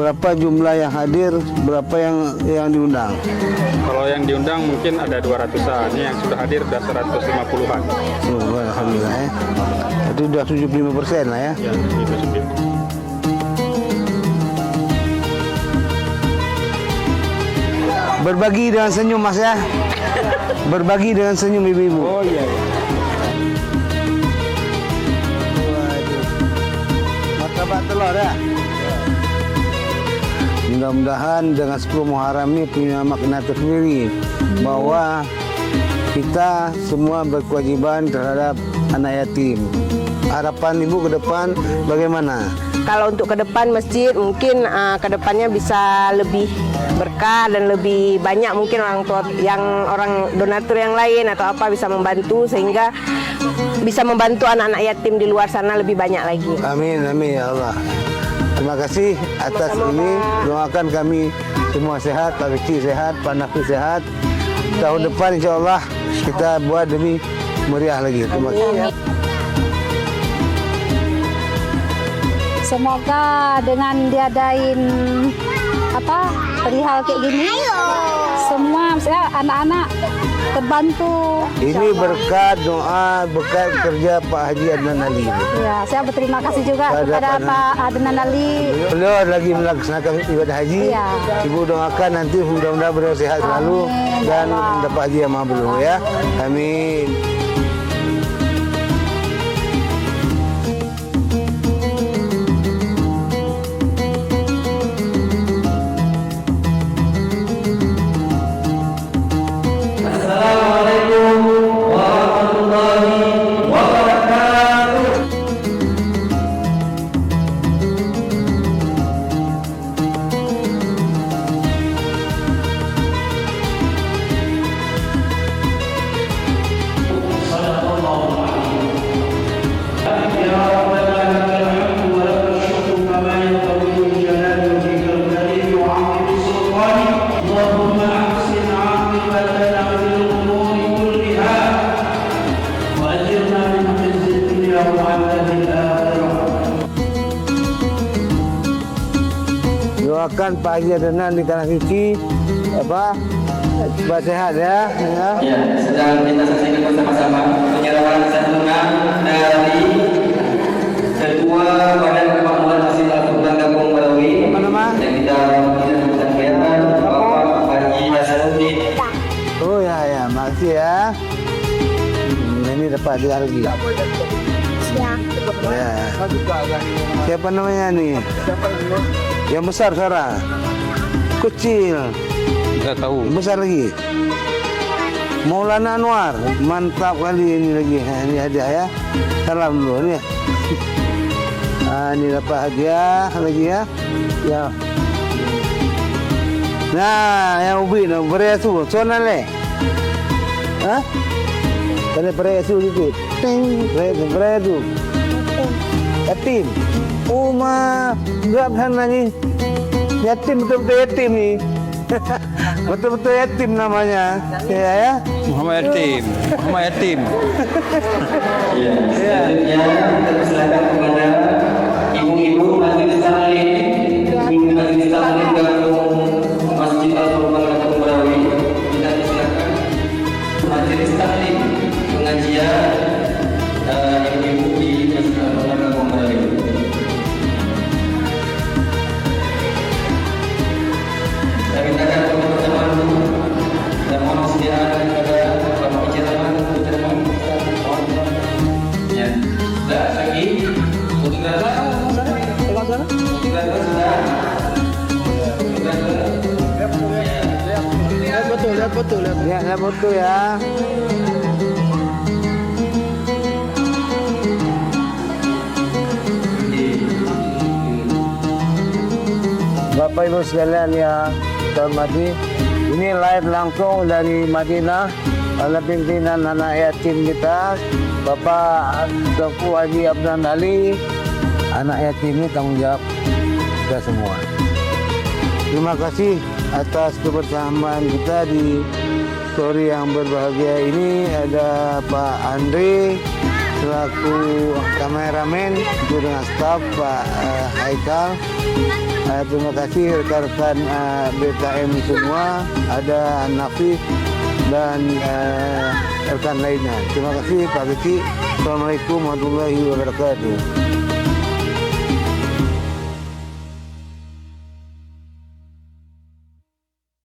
Berapa jumlah yang hadir, berapa yang diundang? Kalau yang diundang mungkin ada 200-an, ini yang sudah hadir sudah 150-an. Oh, alhamdulillah ya. Itu sudah 75% lah ya. Ya, itu sendiri. Berbagi dengan senyum Mas ya. Berbagi dengan senyum ibu-ibu. Oh iya. Waduh. Martabak telur ya. Mudah-mudahan dengan 10 Muharram ini punya makna tersendiri bahwa kita semua berkewajiban terhadap anak yatim. Harapan ibu ke depan bagaimana? Kalau untuk ke depan masjid mungkin ke depannya bisa lebih berkah dan lebih banyak mungkin orang donatur yang lain atau apa bisa membantu sehingga bisa membantu anak-anak yatim di luar sana lebih banyak lagi. Amin, amin ya Allah. Terima kasih atas ini. Doakan kami semua sehat, Pak Kecil sehat, Pak Nafi sehat. Tahun depan insya Allah kita buat demi meriah lagi. Terima kasih. Semoga dengan diadain perihal kayak gini, semua misalnya anak-anak terbantu. Ini berkat doa, berkat kerja Pak Haji Adnan Ali. Ya, saya berterima kasih juga kepada Pak Adnan Ali. Beliau lagi melaksanakan ibadah haji. Iya. Ibu doakan nanti mudah-mudahan beliau sehat selalu dan mendapat haji yang mabrur ya. Amin. Doakan Pak Haji Adnan di Tanah Suci supaya sehat ya. Ya, sedang kita saksikan bersama-sama penyerahan santunan dari Ketua Badan Kemakmuran Masjid Al-Quran Kampung Balawi yang kita sampaikan Bapak Haji Hasanuddin. Oh ya, makasih ya. Ini dapat 3 lagi. Ya. Siapa namanya nih? Yang besar sekarang? Kecil? Nggak tahu. Besar lagi? Maulana Anwar. Mantap kali ini lagi. Ini hadiah ya. Salam dulu nih. Ini dapat hadiah lagi ya. Ya. Nah, yang ubi no beresu. Sona le. Hah? Tadi beresu itu. Ting, beresu. Yatim. Uma, enggak lagi. Yatim betul-betul yatim nih. Betul-betul yatim namanya. Ya. Muhammad Yatim. Muhammad Yatim. Ya, selanjutnya kita persilakan kepada ibu-ibu Majelis Taklim, ibu Majelis Taklim Kampung Masjid Al-Quran Kampung Balawi. Kita persilakan Majelis Taklim pengajian ibu-ibu di Masjid Al-Quran Kampung Balawi. Saya mintakan untuk pertemuan dulu dan mohon kesediaan kepada Bapak Ijazah pertemuan. Ya, sudah lagi. Untuk Lihat betul ya. Bapak Ibu sekalian yang terhormati, ini live langsung dari Madinah oleh pimpinan anak yatim kita, Bapak Tuanku Haji Adnan Ali. Anak yatim ini tanggung jawab kita semua. Terima kasih atas kebersamaan kita di sore yang berbahagia ini. Ada Pak Andre, selaku kameramen, itu dengan staf Pak Haikal. Terima kasih rekan-rekan BKM semua, ada Nafis dan rekan lainnya. Terima kasih Pak Kiki. Assalamualaikum warahmatullahi wabarakatuh.